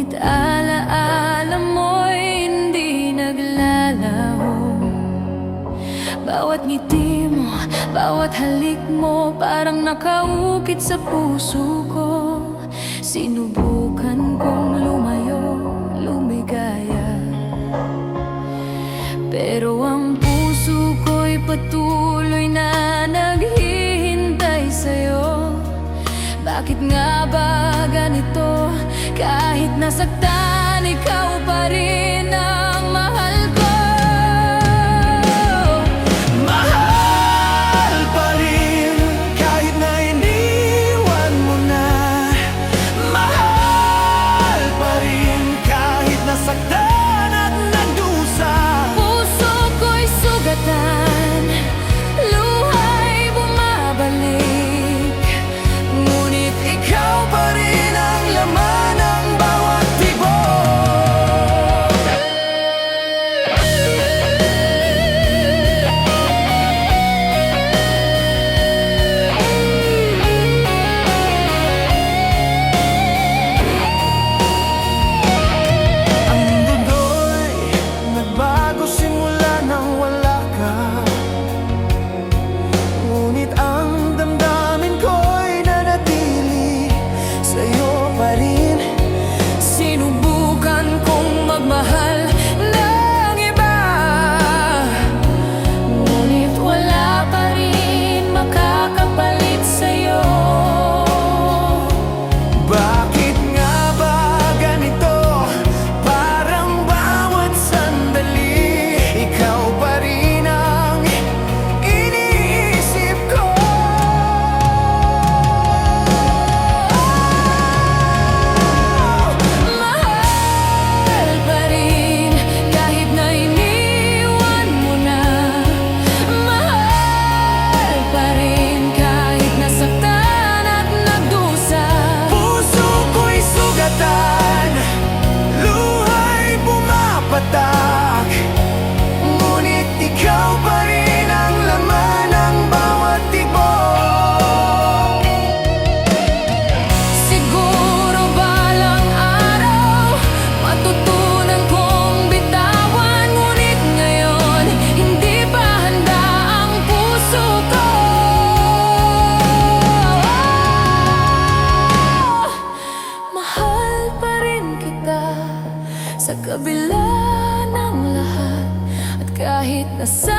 Ngunit alaala mo'y hindi naglalaho. Bawat ngiti mo, bawat halik mo, parang nakaukit sa puso ko. Sinubukan kong lumayo, lumigaya, pero ang puso ko'y patuloy na naghihintay sa'yo. Bakit nga ba ganito? Kahit nasaktan, ikaw pa rin ang mahal ko. Mahal pa rin kahit na iniwan mo na. Mahal pa rin kahit nasaktan at nagdusa. Puso ko'y sugatan, luha'y bumabalik, Ngunit ikaw pa rin ang laman ng bawat tibok. Ang mundo'y nagbago simula nang wala ka. Ngunit ang damdamin ko'y nanatili sa'yo pa rin. sinubukan kong magmahal ng iba, ngunit wala pa rin makakapalit sa'yo. Bakit nga ba ganito? Parang bawat sandali ikaw pa rin ang iniisip ko. Mahal pa rin kahit na iniwan mo na. Mahal pa rin kahit nasaktan at nagdusa. Puso ko'y sugatan, luha'y pumapatak, ngunit ikaw pa rin ang laman ng bawat tibok. Siguro balang araw matutunan kong bitawan, ngunit ngayon hindi pa handa ang puso ko. Mahal pa rin kita sa kabila ng lahat, at kahit nasa